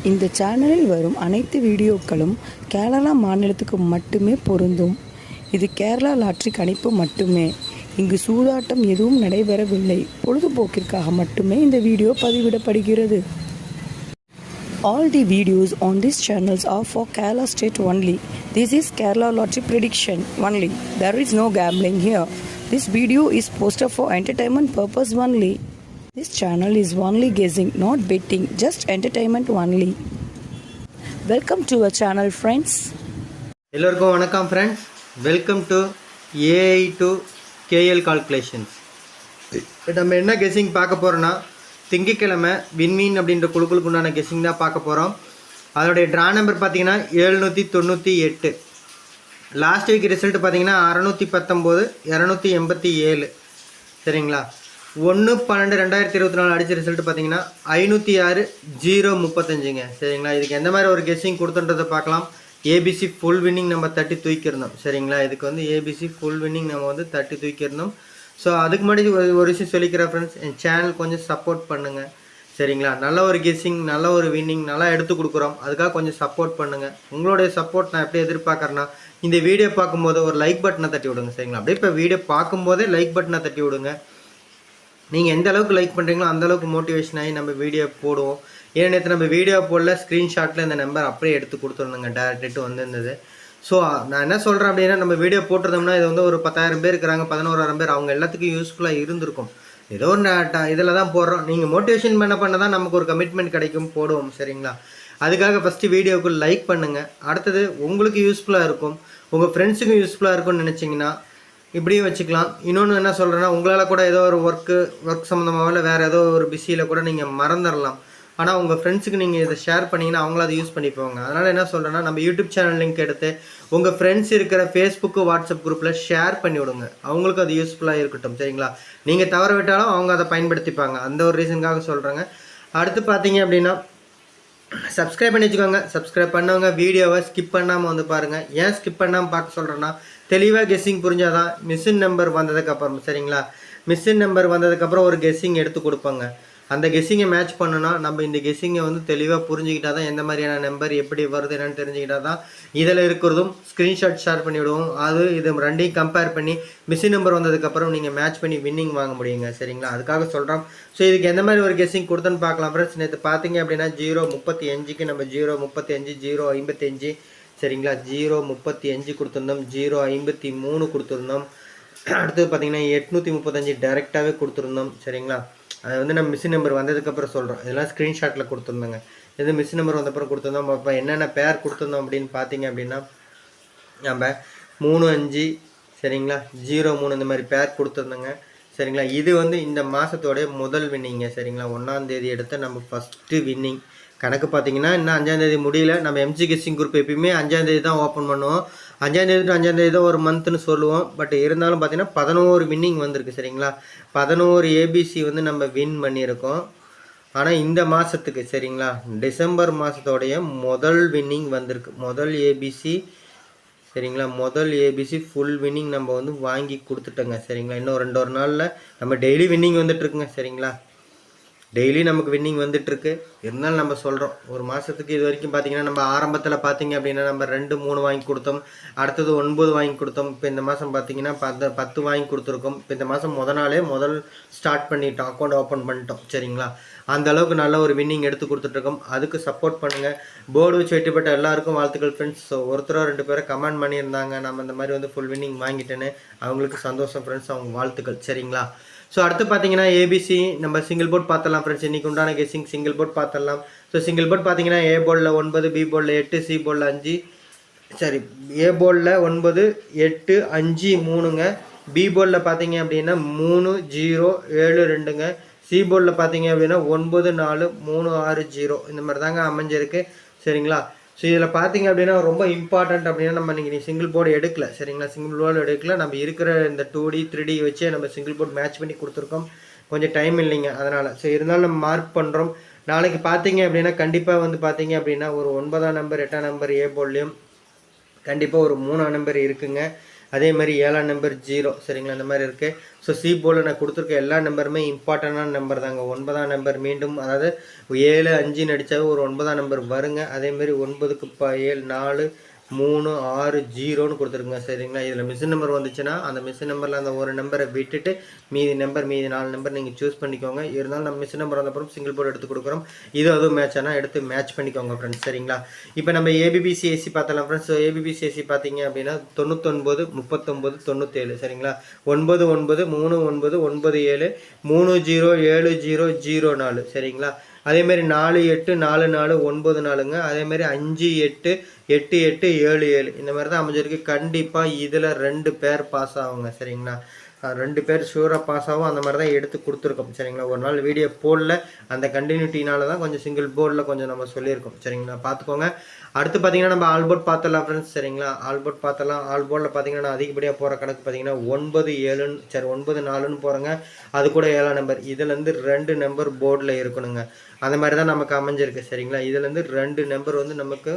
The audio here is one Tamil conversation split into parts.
இந்த சேனலில் வரும் அனைத்து வீடியோக்களும் கேரளா மாநிலத்துக்கு மட்டுமே பொருந்தும். இது கேரளா லாட்டரி கணிப்பு மட்டுமே. இங்கு சூதாட்டம் எதுவும் நடைபெறவில்லை. பொழுதுபோக்கிற்காக மட்டுமே இந்த video பதிவிடப்படுகிறது. All the videos on these channels are for Kerala state only. This is Kerala lottery prediction only. There is no gambling here. This video is posted for entertainment purpose only. This channel is only guessing, not betting, just entertainment only. Welcome to our channel, friends. எல்லோருக்கும் வணக்கம் friends. Welcome to AI to KL calculations. நம்ம என்ன கெஸ்ஸிங் பார்க்க போகிறோன்னா, திங்கக்கிழமை வின்மீன் அப்படின்ற குழுக்களுக்கு உண்டான கெஸ்ஸிங் தான் பார்க்க போகிறோம். அதோடைய ட்ரா நம்பர் பார்த்தீங்கன்னா 798. லாஸ்ட் வீக் ரிசல்ட் பார்த்தீங்கன்னா 619, 287. சரிங்களா? 1/12/2024 அடித்த ரிசல்ட் பார்த்தீங்கன்னா 506, 035ங்க. சரிங்களா? இதுக்கு எந்த மாதிரி ஒரு கெஸ்ஸிங் கொடுத்துன்றதை பார்க்கலாம். ஏபிசி ஃபுல் வின்னிங் நம்ம 30 தூக்கியிருந்தோம். சரிங்களா? இதுக்கு வந்து ஏபிசி ஃபுல் வின்னிங் நம்ம வந்து 30 தூக்கியிருந்தோம். ஸோ அதுக்கு முன்னாடி ஒரு விஷயம் சொல்லிக்கிறேன் ஃப்ரெண்ட்ஸ், என் சேனல் கொஞ்சம் சப்போர்ட் பண்ணுங்கள். சரிங்களா? நல்ல ஒரு கெஸ்ஸிங், நல்ல ஒரு வின்னிங் நல்லா எடுத்து கொடுக்குறோம். அதுக்காக கொஞ்சம் சப்போர்ட் பண்ணுங்கள். உங்களுடைய சப்போர்ட் நான் எப்படி எதிர்பார்க்குறேன்னா, இந்த வீடியோ பார்க்கும்போது ஒரு லைக் பட்டனை தட்டி விடுங்க. சரிங்களா? அப்படியே இப்போ வீடியோ பார்க்கும்போதே லைக் பட்டனை தட்டி விடுங்க. நீங்கள் எந்த அளவுக்கு லைக் பண்ணுறீங்களோ அந்தளவுக்கு மோட்டிவேஷன் ஆகி நம்ம வீடியோ போடுவோம். ஏன்னா நேற்று நம்ம வீடியோ போடல, ஸ்க்ரீன்ஷாட்டில் இந்த நம்பர் அப்படியே எடுத்து கொடுத்துருந்தோங்க, டேரக்ட்டு வந்திருந்தது. ஸோ நான் என்ன சொல்கிறேன் அப்படின்னா, நம்ம வீடியோ போட்டிருந்தோம்னா இது வந்து ஒரு 10,000 பேர் இருக்கிறாங்க, 11,000 பேர், அவங்க எல்லாத்துக்கும் யூஸ்ஃபுல்லாக இருந்திருக்கும். ஏதோ ஒரு இதில் தான் போடுறோம். நீங்கள் மோட்டிவேஷன் பண்ண தான் நமக்கு ஒரு கமிட்மெண்ட் கிடைக்கும், போடுவோம். சரிங்களா? அதுக்காக ஃபஸ்ட்டு வீடியோவுக்கு லைக் பண்ணுங்கள். அடுத்தது உங்களுக்கு யூஸ்ஃபுல்லாக இருக்கும், உங்கள் ஃப்ரெண்ட்ஸுக்கும் யூஸ்ஃபுல்லாக இருக்கும்னு நினச்சிங்கன்னா இப்படியும் வச்சுக்கலாம். இன்னொன்று என்ன சொல்கிறேன்னா, உங்களால் கூட ஏதோ ஒரு ஒர்க் சம்மந்தமாக இல்லை வேறு ஏதோ ஒரு பிஸியில் கூட நீங்கள் மறந்துடலாம். ஆனால் உங்கள் ஃப்ரெண்ட்ஸுக்கு நீங்கள் இதை ஷேர் பண்ணிங்கன்னா அவங்கள அதை யூஸ் பண்ணிப்போங்க. அதனால் என்ன சொல்கிறேன்னா, நம்ம யூடியூப் சேனல் லிங்க் எடுத்து உங்கள் ஃப்ரெண்ட்ஸ் இருக்கிற ஃபேஸ்புக்கு, வாட்ஸ்அப் குரூப்பில் ஷேர் பண்ணி விடுங்க. அவங்களுக்கு அது யூஸ்ஃபுல்லாக இருக்கட்டும். சரிங்களா? நீங்கள் தவற விட்டாலும் அவங்க அதை பயன்படுத்திப்பாங்க. அந்த ஒரு ரீசனுக்காக சொல்கிறேங்க. அடுத்து பார்த்தீங்க அப்படின்னா, சப்ஸ்கிரைப் பண்ணி வச்சுக்கோங்க. சப்ஸ்கிரைப் பண்ணவங்க வீடியோவை ஸ்கிப் பண்ணாமல் வந்து பாருங்கள். ஏன் ஸ்கிப் பண்ணாமல் பார்க்க சொல்கிறேன்னா, தெளிவாக கெஸ்ஸிங் புரிஞ்சாதான் மிஷின் நம்பர் வந்ததுக்கப்புறம், சரிங்களா, மிஷின் நம்பர் வந்ததுக்கப்புறம் ஒரு கெஸ்ஸிங் எடுத்து கொடுப்பாங்க. அந்த கெஸ்ஸிங்கை மேட்ச் பண்ணுன்னா நம்ம இந்த கெஸ்ஸிங்கை வந்து தெளிவாக புரிஞ்சுக்கிட்டா தான், எந்த மாதிரியான நம்பர் எப்படி வருது என்னன்னு தெரிஞ்சுக்கிட்டா தான் இதில் இருக்கிறதும் ஸ்க்ரீன்ஷாட் ஷேர் பண்ணிவிடுவோம். இது ரெண்டையும் கம்பேர் பண்ணி மிஷின் நம்பர் வந்ததுக்கப்புறம் நீங்கள் மேட்ச் பண்ணி வின்னிங் வாங்க முடியுங்க. சரிங்களா? அதுக்காக சொல்கிறோம். ஸோ இதுக்கு எந்த மாதிரி ஒரு கெஸ்ஸிங் கொடுத்தோன்னு பார்க்கலாம் ஃப்ரெண்ட்ஸ். நேற்று பார்த்தீங்க அப்படின்னா 035க்கு நம்ம 035, 055, சரிங்களா, 035 கொடுத்துருந்தோம், 053 கொடுத்துருந்தோம். அடுத்தது பார்த்தீங்கன்னா 835 டைரெக்டாகவே கொடுத்துருந்தோம். சரிங்களா? அது வந்து நம்ம மிஷின் நம்பர் வந்ததுக்கப்புறம் சொல்கிறோம். இதெல்லாம் ஸ்க்ரீன்ஷாட்டில் கொடுத்துருந்தோங்க. இது மிஷின் நம்பர் வந்தப்பறம் கொடுத்துருந்தோம். அப்போ என்னென்ன பேர் கொடுத்துருந்தோம் அப்படின்னு பார்த்தீங்க அப்படின்னா, நம்ம 35, சரிங்களா, 03 இந்த மாதிரி பேர் கொடுத்துருந்தோங்க. சரிங்களா? இது வந்து இந்த மாதத்தோடைய முதல் வின்னிங்க. சரிங்களா? 1ஆம் தேதி எடுத்த நம்ம ஃபஸ்ட்டு வின்னிங் கணக்கு பார்த்தீங்கன்னா, இன்னும் 5ஆம் தேதி முடியல. நம்ம எம்ஜி கெஸ்ஸிங் குரூப் எப்பயுமே 5ஆம் தேதி தான் ஓப்பன் பண்ணுவோம். 5ஆம் தேதி டு 5ஆம் தேதி தான் ஒரு மந்த்னு சொல்லுவோம். பட் இருந்தாலும் பார்த்தீங்கன்னா 11 வின்னிங் வந்திருக்கு. சரிங்களா? 11 ஏபிசி வந்து நம்ம வின் பண்ணியிருக்கோம். ஆனால் இந்த மாதத்துக்கு, சரிங்களா, டிசம்பர் மாதத்தோடைய முதல் வின்னிங் வந்திருக்கு. முதல் ஏபிசி, சரிங்களா, முதல் ஏபிசி ஃபுல் வின்னிங் நம்ம வந்து வாங்கி கொடுத்துட்டோங்க. சரிங்களா? இன்னும் 2 நாளில் நம்ம டெய்லி வின்னிங் வந்துட்டுருக்குங்க. சரிங்களா? டெய்லி நமக்கு வின்னிங் வந்துட்டுருக்கு. இருந்தாலும் நம்ம சொல்கிறோம், ஒரு மாதத்துக்கு இது வரைக்கும் பார்த்திங்கன்னா, நம்ம ஆரம்பத்தில் பார்த்திங்க அப்படின்னா நம்ம 2, 3 வாங்கி கொடுத்தோம். அடுத்தது 9 வாங்கி கொடுத்தோம். இப்போ இந்த மாதம் பார்த்திங்கன்னா 10 வாங்கி கொடுத்துருக்கோம். இப்போ இந்த மாதம் முதல் ஸ்டார்ட் பண்ணிட்டோம், அக்கௌண்ட் ஓப்பன் பண்ணிட்டோம். சரிங்களா? அந்த அளவுக்கு நல்ல ஒரு வின்னிங் எடுத்து கொடுத்துட்ருக்கோம். அதுக்கு சப்போர்ட் பண்ணுங்கள். போர்டு வச்சு வெற்றிப்பட்ட எல்லாருக்கும் வாழ்த்துக்கள் ஃப்ரெண்ட்ஸ். ஸோ ஒருத்தரோ 2 பேரை கமெண்ட் பண்ணியிருந்தாங்க, நம்ம இந்த மாதிரி வந்து ஃபுல் வின்னிங் வாங்கிட்டேன்னு. அவங்களுக்கு சந்தோஷம் ஃப்ரெண்ட்ஸ், அவங்க வாழ்த்துக்கள். சரிங்களா? ஸோ அடுத்து பார்த்தீங்கன்னா ஏபிசி நம்ம சிங்கிள் போர்ட் பார்த்துடலாம் ஃப்ரெண்ட்ஸ். இன்றைக்கி உண்டான கெஸ்ஸிங் சிங்கிள் போர்ட் பார்த்துடலாம். ஸோ சிங்கிள் போர்ட் பார்த்தீங்கன்னா ஏ போர்டில் 9, பி போர்டில் 8, சி போர்டில் 5, சரி, ஏ போர்டில் 9, 8, 5, 3ங்க. பி போர்டில் பார்த்தீங்க அப்படின்னா 3, 0, 7, 2ங்க. சி போர்டில் பார்த்தீங்க அப்படின்னா 9, 4, 3, 6, 0 இந்த மாதிரி தாங்க அமைஞ்சிருக்கு. சரிங்களா? ஸோ இதில் பார்த்தீங்க அப்படின்னா ரொம்ப இம்பார்ட்டண்ட் அப்படின்னா, நம்ம நீங்கள் சிங்கிள் போர்டு எடுக்கல. சரிங்களா? சிங்கிள் போர்டு எடுக்கல. நம்ம இருக்கிற இந்த 2D 3D வச்சே நம்ம சிங்கிள் போர்டு மேட்ச் பண்ணி கொடுத்துருக்கோம். கொஞ்சம் டைம் இல்லைங்க, அதனால். ஸோ இருந்தாலும் நம்ம மார்க் பண்ணுறோம். நாளைக்கு பார்த்தீங்க அப்படின்னா கண்டிப்பாக வந்து பார்த்தீங்க அப்படின்னா ஒரு 9ஆம் நம்பர், 8ஆம் நம்பர் ஏ போர்ட்லேயும் கண்டிப்பாக ஒரு 3ஆம் நம்பர் இருக்குங்க. அதே மாதிரி 7ஆம் நம்பர் 0 சரிங்களா, இந்த மாதிரி இருக்குது. ஸோ சி போர்டில் நான் கொடுத்துருக்க எல்லா நம்பருமே இம்பார்ட்டண்டான நம்பர் தாங்க. 9ஆம் நம்பர் மீண்டும் அதாவது 7 5ன்னு அடித்தாவே ஒரு 9ஆம் நம்பர் வருங்க. அதேமாரி 9க்கு 7 4 3 6 0ன்னு கொடுத்துருங்க சரிங்களா. இதில் மிஷின் நம்பர் வந்துச்சுன்னா அந்த மிஷின் நம்பரில் அந்த ஒரு நம்பரை விட்டுட்டு மீதி 4 நம்பர் நீங்கள் சூஸ் பண்ணிக்கோங்க. இருந்தாலும் நம்ம மிஷின் நம்பர் வந்தப்பறம் சிங்கிள் போர்டு எடுத்து கொடுக்குறோம். இது அதுவும் மேட்ச் ஆனால் எடுத்து மேட்ச் பண்ணிக்கோங்க ஃப்ரெண்ட்ஸ் சரிங்களா. இப்போ நம்ம ஏபிபிசிஎஸ்சி பார்த்தலாம் ஃப்ரெண்ட்ஸ். ஏபிபிசிஎஸ்சி பார்த்தீங்க அப்படின்னா 99 39 97 சரிங்களா. 9 9 3 9 9 7 3 0 7 0 0 4 சரிங்களா. அதேமாரி 4 8 4 4 9 4ங்க. அதேமாரி 5 8 8 8 7 7 இந்த மாதிரி தான் அமைஞ்சிருக்கு. கண்டிப்பாக இதில் 2 பேர் பாஸ் ஆகுங்க சரிங்களா. 2 பேர் ஷூராக பாஸ் ஆகும். அந்த மாதிரி தான் எடுத்து கொடுத்துருக்கோம் சரிங்களா. ஒரு நாள் வீடியோ போடல, அந்த கண்டினியூட்டினால தான் கொஞ்சம் சிங்கிள் போர்டில் கொஞ்சம் நம்ம சொல்லியிருக்கோம் சரிங்களா. பார்த்துக்கோங்க. அடுத்து பார்த்தீங்கன்னா நம்ம ஆல்போர்ட் பார்த்தலாம் ஃப்ரெண்ட்ஸ் சரிங்களா. ஆல்போர்ட் பார்த்தலாம். ஆல்போர்டில் பார்த்தீங்கன்னா நான் அதிகப்படியாக போகிற கணக்கு பார்த்தீங்கன்னா 9 7ன்னு சரி 9 4ன்னு போகிறேங்க. அது கூட 7ஆம் நம்பர். இதுலேருந்து 2 நம்பர் போர்டில் இருக்கணுங்க. அந்த மாதிரி தான் நமக்கு அமைஞ்சிருக்கு சரிங்களா. இதுலேருந்து 2 நம்பர் வந்து நமக்கு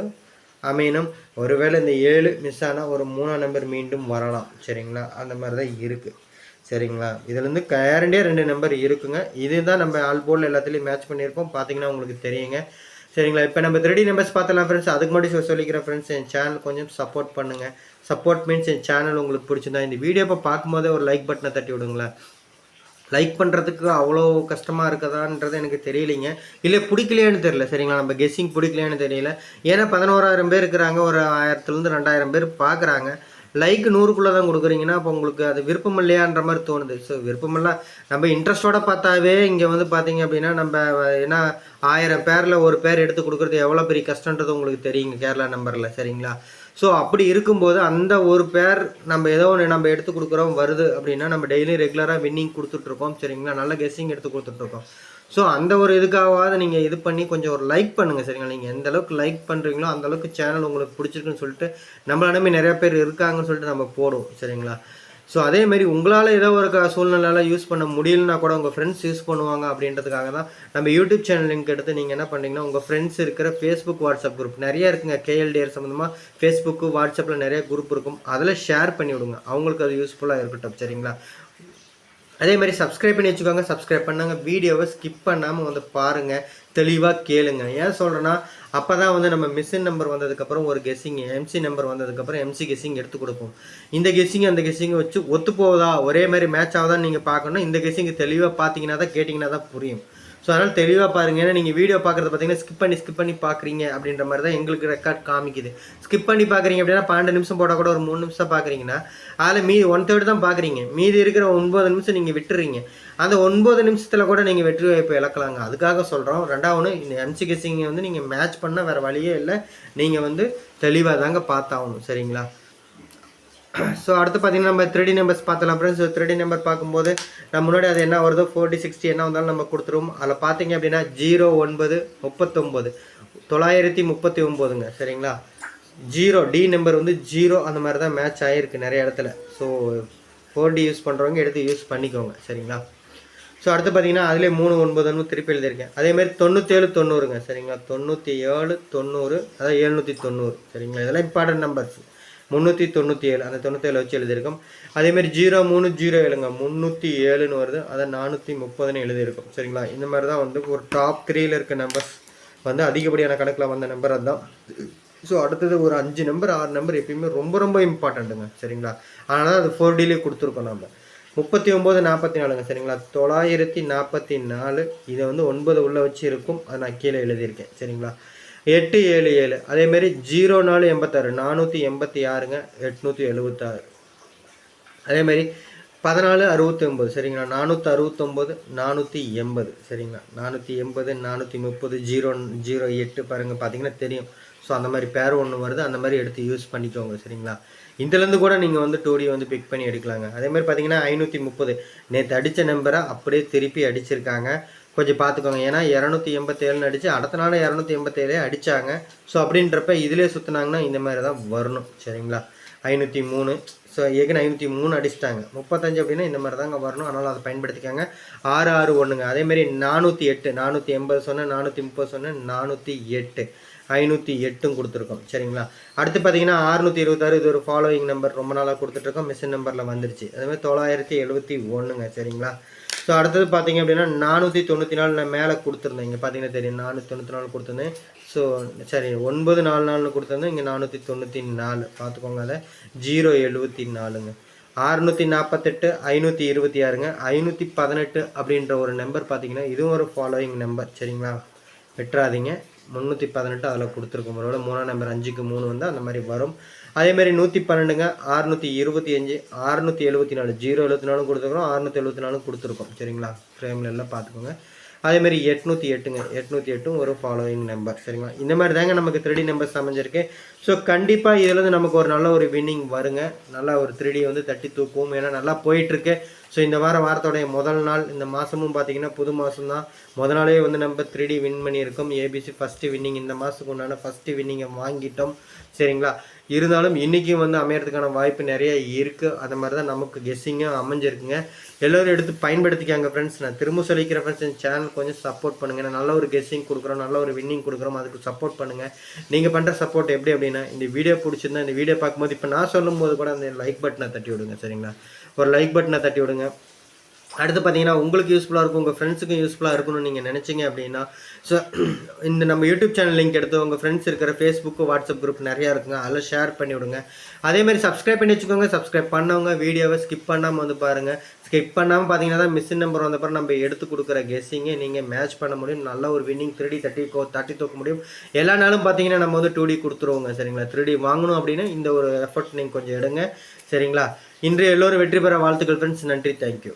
அமையணும். ஒருவேளை இந்த 7 மிஸ் ஆனால் ஒரு 3ஆம் நம்பர் மீண்டும் வரலாம் சரிங்களா. அந்த மாதிரி தான் இருக்குது சரிங்களா. இதுலேருந்து கேரண்டியாக 2 நம்பர் இருக்குங்க. இதுதான் நம்ம ஆல்போர்டில் எல்லாத்துலேயும் மேட்ச் பண்ணியிருக்கோம். பார்த்தீங்கன்னா உங்களுக்கு தெரியுங்க சரிங்களா. இப்போ நம்ம 3D நம்பர்ஸ் பார்த்தலாம் ஃப்ரெண்ட்ஸ். அதுக்கு முன்னாடி சொல்லிக்கிறேன் ஃப்ரெண்ட்ஸ், என் சேனல் கொஞ்சம் சப்போர்ட் பண்ணுங்கள். சப்போர்ட் மீன்ஸ் என் சேனல் உங்களுக்கு பிடிச்சிருந்தா இந்த வீடியோ இப்போ பார்க்கும்போதே ஒரு லைக் பட்டனை தட்டி விடுங்களேன். லைக் பண்ணுறதுக்கு அவ்வளோ கஷ்டமாக இருக்குதான்றது எனக்கு தெரியலைங்க. இல்லை பிடிக்கலையான்னு தெரியல சரிங்களா. நம்ம கெஸ்ஸிங் பிடிக்கலையான்னு தெரியல. ஏன்னா 11,000 பேர் இருக்கிறாங்க. ஒரு 1000லேருந்து 2000 பேர் பார்க்குறாங்க. லைக் 100க்குள்ளே தான் கொடுக்குறீங்கன்னா அப்போ உங்களுக்கு அது விருப்பம் இல்லையான்ற மாதிரி தோணுது. ஸோ விருப்பமெல்லாம் நம்ம இன்ட்ரெஸ்ட்டோட பார்த்தாவே இங்கே வந்து பார்த்தீங்க அப்படின்னா நம்ம ஏன்னா 1000 பேரில் ஒரு பேர் எடுத்து கொடுக்குறது எவ்வளோ பெரிய கஷ்டன்றது உங்களுக்கு தெரியுங்க கேரளா நம்பரில் சரிங்களா. ஸோ அப்படி இருக்கும்போது அந்த ஒரு பேர் நம்ம ஏதோ ஒன்று நம்ம எடுத்து கொடுக்குறோம் வருது அப்படின்னா நம்ம டெய்லி ரெகுலராக வின்னிங் கொடுத்துட்ருக்கோம் சரிங்களா. நல்ல கெஸ்ஸிங் எடுத்து கொடுத்துட்ருக்கோம். ஸோ அந்த ஒரு இதுக்காகவாது நீங்கள் இது பண்ணி கொஞ்சம் ஒரு லைக் பண்ணுங்கள் சரிங்களா. நீங்கள் எந்த அளவுக்கு லைக் பண்ணுறீங்களோ அந்தளவுக்கு சேனல் உங்களுக்கு பிடிச்சிருக்குன்னு சொல்லிட்டு நம்மளாலுமே நிறையா பேர் இருக்காங்கன்னு சொல்லிட்டு நம்ம போடுவோம் சரிங்களா. ஸோ அதேமாரி உங்களால் ஏதோ ஒரு சூழ்நிலையில் யூஸ் பண்ண முடியலன்னா கூட உங்கள் ஃப்ரெண்ட்ஸ் யூஸ் பண்ணுவாங்க அப்படின்றதுக்காக தான் நம்ம யூடியூப் சேனல் லிங்க் எடுத்து நீங்கள் என்ன பண்ணிங்கன்னா உங்கள் ஃப்ரெண்ட்ஸ் இருக்கிற ஃபேஸ்புக் வாட்ஸ்அப் குரூப் நிறையா இருக்குங்க. கேஎல்டிஆர் சம்மந்தமாக ஃபேஸ்புக்கு வாட்ஸ்அப்பில் நிறைய குரூப் இருக்கும். அதில் ஷேர் பண்ணி விடுங்க. அவங்களுக்கு அது யூஸ்ஃபுல்லாக இருக்கட்டும் சரிங்களா. அதே மாதிரி சப்ஸ்கிரைப் பண்ணி வச்சுக்கோங்க. சப்ஸ்கிரைப் பண்ணாங்க வீடியோவை ஸ்கிப் பண்ணாமல் வந்து பாருங்கள், தெளிவாக கேளுங்க. ஏன் சொல்கிறேன்னா அப்போ தான் வந்து நம்ம மிஷின் நம்பர் வந்ததுக்கப்புறம் ஒரு கெஸ்ஸிங், எம்சி நம்பர் வந்ததுக்கப்புறம் எம்சி கெஸ்ஸிங் எடுத்து கொடுப்போம். இந்த கெஸ்ஸிங் அந்த கெஸ்ஸிங்கை வச்சு ஒத்து போகுதா ஒரே மாதிரி மேட்ச் ஆகுதான்னு நீங்கள் பார்க்கணும். இந்த கெஸ்ஸிங் தெளிவாக பார்த்தீங்கன்னா தான் கேட்டிங்கன்னா தான் புரியும். ஸோ அதனால் தெளிவாக பாருங்கள். ஏன்னா நீங்கள் வீடியோ பார்க்குறது பார்த்தீங்கன்னா ஸ்கிப் பண்ணி பார்க்குறீங்க அப்படின்ற மாதிரி தான் எங்களுக்கு ரெக்கார்ட் காமிக்குது. ஸ்கிப் பண்ணி பார்க்குறீங்க அப்படின்னா 12 நிமிஷம் போட்டால் கூட ஒரு 3 நிமிஷம் பார்க்குறீங்கன்னா அதில் மீதி 1/3 தான் பார்க்குறீங்க. மீதி இருக்கிற 9 நிமிஷம் நீங்கள் விட்டுறீங்க. அந்த 9 நிமிஷத்தில் கூட நீங்கள் வெற்றி வாய்ப்பு இழக்கலாங்க. அதுக்காக சொல்கிறோம். ரெண்டாவது இந்த எம்சி கெஸ்ஸிங்கை வந்து நீங்கள் மேட்ச் பண்ணால் வேறு வழியே இல்லை. நீங்கள் வந்து தெளிவாக தாங்க பார்த்தாகணும் சரிங்களா. ஸோ அடுத்து பார்த்தீங்கன்னா நம்ம 3D நம்பர்ஸ் பார்த்தலாம் ஃப்ரெண்ட்ஸ். 3D நம்பர் பார்க்கும்போது நம்ம முன்னாடி அது என்ன வருதோ 40 60 என்ன வந்தாலும் நம்ம கொடுத்துருவோம். அதில் பார்த்தீங்க அப்படின்னா 0 9 39 939ங்க சரிங்களா. 0 டி நம்பர் வந்து 0 அந்த மாதிரி தான் மேட்ச் ஆகிருக்கு நிறைய இடத்துல. ஸோ 4D யூஸ் பண்ணுறவங்க எடுத்து யூஸ் பண்ணிக்கோங்க சரிங்களா. ஸோ அடுத்து பார்த்தீங்கன்னா அதிலே 3 9ன்னு திருப்பி எழுதியிருக்கேன். அதேமாதிரி 97 90ங்க சரிங்களா. 97 90 அதாவது 790 சரிங்களா. இதெல்லாம் இம்பார்ட்டன்ட் நம்பர்ஸ். 397 அந்த 97 வச்சு எழுதியிருக்கோம். அதேமாதிரி 03 07ங்க 307ன்னு வருது. அதை 430ன்னு எழுதியிருக்கோம் சரிங்களா. இந்த மாதிரி தான் வந்து ஒரு டாப் 3ல் இருக்க நம்பர்ஸ் வந்து அதிகப்படியான கணக்கில் வந்த நம்பர் அதுதான். ஸோ அடுத்தது ஒரு 5 நம்பர் 6 நம்பர் எப்பயுமே ரொம்ப ரொம்ப இம்பார்ட்டண்ட்டுங்க சரிங்களா. அதனால் அது 4Dலே கொடுத்துருக்கோம் நம்ம. 39 44ங்க சரிங்களா. 944 இதை வந்து 9 உள்ளே வச்சு இருக்கும். அதை நான் கீழே எழுதியிருக்கேன் சரிங்களா. 877 அதேமாரி 04 86 486ங்க 876. அதேமாரி 14 69 சரிங்களா. 469 480 சரிங்களா. 480 430 008 பாருங்கள் பார்த்தீங்கன்னா தெரியும். ஸோ அந்த மாதிரி பேர் ஒன்று வருது. அந்த மாதிரி எடுத்து யூஸ் பண்ணிக்கோங்க சரிங்களா. இதுலேருந்து கூட நீங்கள் வந்து 2D வந்து பிக் பண்ணி எடுக்கலாங்க. அதேமாதிரி பார்த்தீங்கன்னா 530 நேற்று அடித்த நம்பரை அப்படியே திருப்பி அடிச்சிருக்காங்க. கொஞ்சம் பார்த்துக்கோங்க. ஏன்னா 287ன்னு அடித்து அடுத்த நாள் 287 அடித்தாங்க. ஸோ அப்படின்றப்ப இதிலே சுற்றினாங்கன்னா இந்த மாதிரி தான் வரணும் சரிங்களா. 503 ஸோ ஏற்கனவே 503 அடிச்சிட்டாங்க. 35 அப்படின்னா இந்த மாதிரி தாங்க வரணும். அதனால் அதை பயன்படுத்திக்காங்க. 661ங்க அதேமாரி 408 480 சொன்னேன் 430 சொன்னேன் 408 508 கொடுத்துருக்கோம். சரிங்களா? அடுத்து பார்த்தீங்கன்னா 626 இது ஒரு ஃபாலோயிங் நம்பர் ரொம்ப நாளாக கொடுத்துட்ருக்கோம். மிஷின் நம்பரில் வந்துருச்சு. அதுமாதிரி 971ங்க. சரிங்களா? ஸோ அடுத்தது பார்த்தீங்க அப்படின்னா 494 நான் மேலே கொடுத்துருந்தேன். இங்கே பார்த்தீங்கன்னா தெரியும் 494 கொடுத்துருந்தேன். ஸோ சரி 944 கொடுத்துருந்தேன். இங்கே 494 பார்த்துக்கோங்க. அதை 074ங்க. 648 526ங்க. 518 அப்படின்ற ஒரு நம்பர் பார்த்தீங்கன்னா இதுவும் ஒரு ஃபாலோயிங் நம்பர். சரிங்களா? விட்டுறாதீங்க. 318 அதில் கொடுத்துருக்கோம். ஒருவேளை 3ஆம் நம்பர் 5க்கு 3 வந்தால் அந்த மாதிரி வரும். அதேமாதிரி 112ங்க. 625 674 074 கொடுத்துருக்கோம். 674 கொடுத்துருக்கோம். சரிங்களா? ஃப்ரேமில் எல்லாம் பார்த்துக்கோங்க. அதேமாதிரி 808ங்க. 808 ஒரு ஃபாலோயிங் நம்பர். சரிங்களா? இந்த மாதிரி தாங்க நமக்கு 3D நம்பர்ஸ் அமைஞ்சிருக்கு. ஸோ கண்டிப்பாக இதில் நமக்கு ஒரு நல்ல ஒரு வின்னிங் வருங்க. நல்லா ஒரு 3D வந்து தட்டி தூக்குவோம். ஏன்னா நல்லா போயிட்டுருக்கு. ஸோ இந்த வாரத்தோடைய முதல் நாள். இந்த மாதமும் பார்த்தீங்கன்னா புது மாதம் தான். முதல் நாளே வந்து நம்ம 3D வின் பண்ணியிருக்கோம். ஏபிசி ஃபஸ்ட்டு வின்னிங் இந்த மாதத்துக்கு உண்டான ஃபஸ்ட்டு வின்னிங்கை வாங்கிட்டோம். சரிங்களா? இருந்தாலும் இன்றைக்கும் வந்து அமையறதுக்கான வாய்ப்பு நிறைய இருக்குது. அது மாதிரி தான் நமக்கு கெஸ்ஸிங்கும் அமைஞ்சிருக்குங்க. எல்லோரும் எடுத்து பயன்படுத்திக்காங்க ஃப்ரெண்ட்ஸ். நான் திரும்ப சொல்லிக்கிறேன் ஃப்ரெண்ட்ஸ், இந்த சேனல் கொஞ்சம் சப்போர்ட் பண்ணுங்கள். நான் நல்ல ஒரு கெஸ்ஸிங் கொடுக்குறோம், நல்ல ஒரு வின்னிங் கொடுக்குறோம். அதுக்கு சப்போர்ட் பண்ணுங்கள். நீங்கள் பண்ணுற சப்போர்ட் எப்படி அப்படின்னா, இந்த வீடியோ பிடிச்சிருந்தா இந்த வீடியோ பார்க்கும்போது இப்போ நான் சொல்லும்போது கூட அந்த லைக் பட்டனை தட்டி விடுங்க. சரிங்களா? ஒரு லைக் பட்டனை தட்டி விடுங்க. அடுத்து பார்த்தீங்கன்னா உங்களுக்கு யூஸ்ஃபுல்லாக இருக்கும், உங்கள் ஃப்ரெண்ட்ஸுக்கும் யூஸ்ஃபுல்லாக இருக்கணும்னு நீங்கள் நினச்சிங்க அப்படின்னா, ஸோ இந்த நம்ம யூடியூப் சேனல் லிங்க் எடுத்து உங்கள் ஃப்ரெண்ட்ஸ் இருக்கிற ஃபேஸ்புக்கு வாட்ஸ்அப் குரூப் நிறையா இருக்குங்க, அதில் ஷேர் பண்ணி விடுங்க. அதேமாதிரி சப்ஸ்கிரைப் பண்ணி வச்சுக்கோங்க. சப்ஸ்கிரைப் பண்ணவங்க வீடியோவை ஸ்கிப் பண்ணாமல் வந்து பாருங்கள். ஸ்கிப் பண்ணாமல் பார்த்தீங்கன்னா தான் மிஷின் நம்பர் வந்தப்பறம் நம்ம எடுத்து கொடுக்குற கெஸ்ஸிங்கை நீங்கள் மேட்ச் பண்ண முடியும். நல்ல ஒரு வின்னிங் 3D தட்டி தூக்க முடியும். எல்லா நாளும் பார்த்தீங்கன்னா நம்ம வந்து 2D கொடுத்துருவோங்க. சரிங்களா? 3D வாங்கணும் அப்படின்னா இந்த ஒரு எஃபர்ட் நீங்கள் கொஞ்சம் எடுங்க. சரிங்களா? இன்றைய எல்லோரும் வெற்றி பெற வாழ்த்துக்கள் ஃப்ரெண்ட்ஸ். நன்றி. தேங்க்யூ.